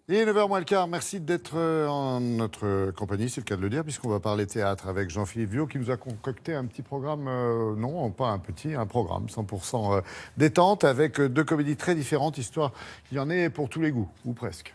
Il est 9h moins le quart, merci d'être en notre compagnie, c'est le cas de le dire, puisqu'on va parler théâtre avec Jean-Philippe Viaud qui nous a concocté un petit programme, non pas un petit, un programme 100% détente avec deux comédies très différentes, histoire qu'il y en ait pour tous les goûts, ou presque.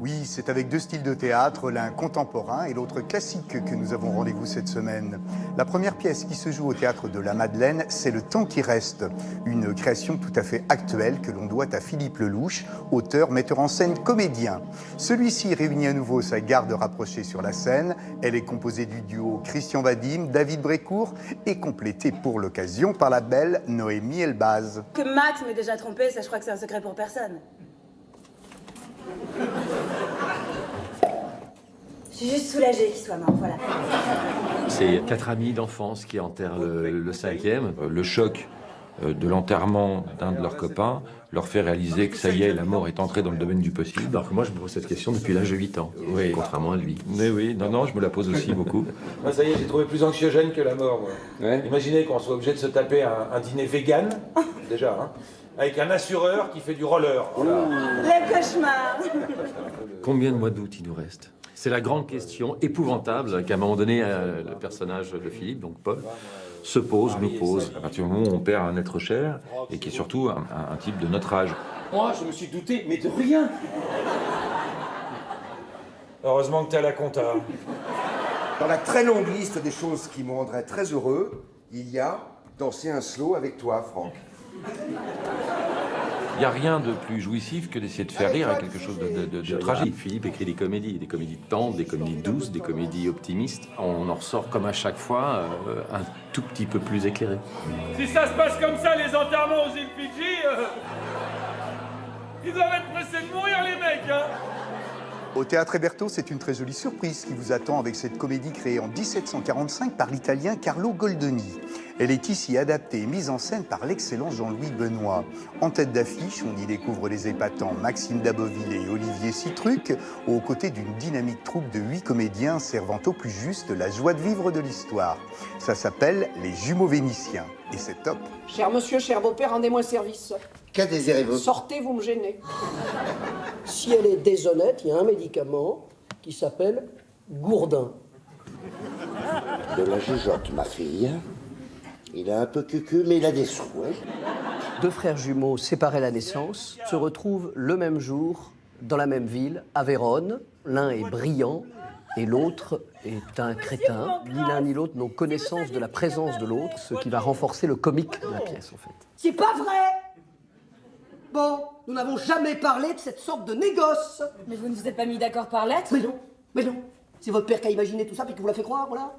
Oui, c'est avec deux styles de théâtre, l'un contemporain et l'autre classique, que nous avons rendez-vous cette semaine. La première pièce qui se joue au théâtre de la Madeleine, c'est Le Temps qui reste, une création tout à fait actuelle que l'on doit à Philippe Lelouch, auteur, metteur en scène, comédien. Celui-ci réunit à nouveau sa garde rapprochée sur la scène. Elle est composée du duo Christian Vadim, David Brécourt et complétée pour l'occasion par la belle Noémie Elbaz. Que Max m'ait déjà trompé, ça je crois que c'est un secret pour personne. Je suis juste soulagée qu'il soit mort, voilà. C'est 4 amis d'enfance qui enterrent le cinquième. Le choc de l'enterrement d'un de leurs copains leur fait réaliser que ça y est, la mort est entrée dans le domaine du possible. Alors que moi, je me pose cette question depuis l'âge de 8 ans, oui. Contrairement à lui. Mais oui, non, je me la pose aussi beaucoup. Ah, ça y est, j'ai trouvé plus anxiogène que la mort, moi. Ouais. Imaginez qu'on soit obligé de se taper un dîner vegan, déjà, hein, avec un assureur qui fait du roller. Voilà. Le cauchemar. Combien de mois d'août il nous reste? C'est la grande question épouvantable qu'à un moment donné, le personnage de Philippe, donc Paul, se pose, nous pose. À partir du moment où on perd un être cher, et qui est surtout un type de notre âge. Moi, je me suis douté, mais de rien. Heureusement que t'es à la compta. Dans la très longue liste des choses qui me rendraient très heureux, il y a danser un slow avec toi, Franck. Il n'y a rien de plus jouissif que d'essayer de faire rire à quelque chose de tragique. Philippe écrit des comédies tendres, des comédies douces, des comédies optimistes. On en ressort comme à chaque fois un tout petit peu plus éclairé. Si ça se passe comme ça, les enterrements aux îles Fidji, ils doivent être pressés de mourir, les mecs, hein. Au Théâtre Héberto, c'est une très jolie surprise qui vous attend avec cette comédie créée en 1745 par l'italien Carlo Goldoni. Elle est ici adaptée et mise en scène par l'excellent Jean-Louis Benoît. En tête d'affiche, on y découvre les épatants Maxime Daboville et Olivier Citruc, aux côtés d'une dynamique troupe de 8 comédiens servant au plus juste la joie de vivre de l'histoire. Ça s'appelle Les Jumeaux Vénitiens, et c'est top. Cher monsieur, cher beau-père, rendez-moi service. Que désirez-vous? Sortez, vous me gênez. Si elle est déshonnête, il y a un médicament qui s'appelle Gourdin. De la jugeote, ma fille. Il est un peu cucu, mais il a des souhaits. Deux frères jumeaux séparés à la naissance se retrouvent le même jour dans la même ville, à Vérone. L'un est brillant et l'autre est un crétin. Ni l'un ni l'autre n'ont connaissance de la présence de l'autre, ce qui va renforcer le comique de la pièce, en fait. C'est pas vrai! Bon, nous n'avons jamais parlé de cette sorte de négoce. Mais vous ne vous êtes pas mis d'accord par lettre? Mais non. C'est votre père qui a imaginé tout ça puis qui vous l'a fait croire, voilà.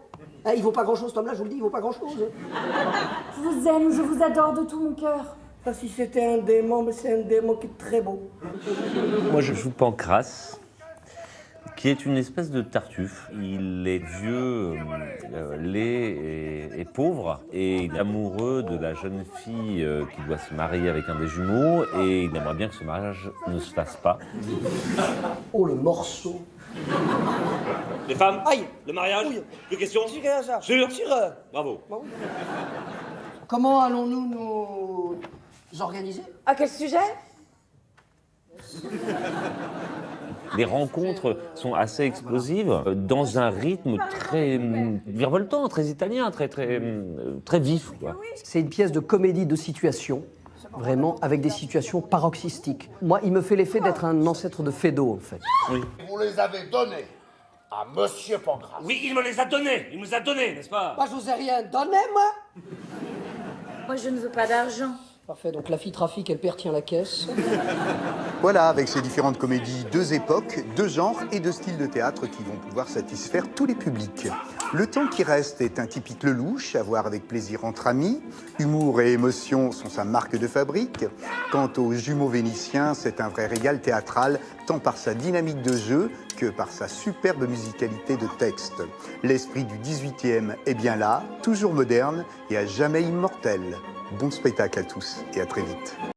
Hein, il vaut pas grand-chose, cet homme-là, je vous le dis, il vaut pas grand-chose. Je vous aime, je vous adore de tout mon cœur. Ah, si c'était un démon, mais c'est un démon qui est très beau. Moi, je joue Pancrace, qui est une espèce de Tartuffe. Il est vieux, laid et pauvre, et il est amoureux de la jeune fille qui doit se marier avec un des jumeaux, et il aimerait bien que ce mariage ne se fasse pas. Oh, le morceau! Les femmes, Aïe! le mariage, Oui. plus question. Sûr. Bravo. Bah oui. Comment allons-nous nous organiser? À quel sujet? Les rencontres sont assez explosives, dans un rythme très virevoltant, très italien, très vif, quoi. C'est une pièce de comédie de situation, vraiment, avec des situations paroxystiques. Moi, il me fait l'effet d'être un ancêtre de Feydeau, en fait. Vous les avez donnés à Monsieur Pancras. Oui, il me les a donnés, il nous a donnés, n'est-ce pas? Moi, je vous ai rien donné, moi. Moi je ne veux pas d'argent. Parfait, donc la fille trafique, elle perd, tient la caisse. Voilà, avec ces différentes comédies, deux époques, deux genres et deux styles de théâtre qui vont pouvoir satisfaire tous les publics. Le Temps qui reste est un typique Lelouch, à voir avec plaisir entre amis. Humour et émotion sont sa marque de fabrique. Quant aux Jumeaux Vénitiens, c'est un vrai régal théâtral, tant par sa dynamique de jeu que par sa superbe musicalité de texte. L'esprit du 18e est bien là, toujours moderne et à jamais immortel. Bon spectacle à tous et à très vite.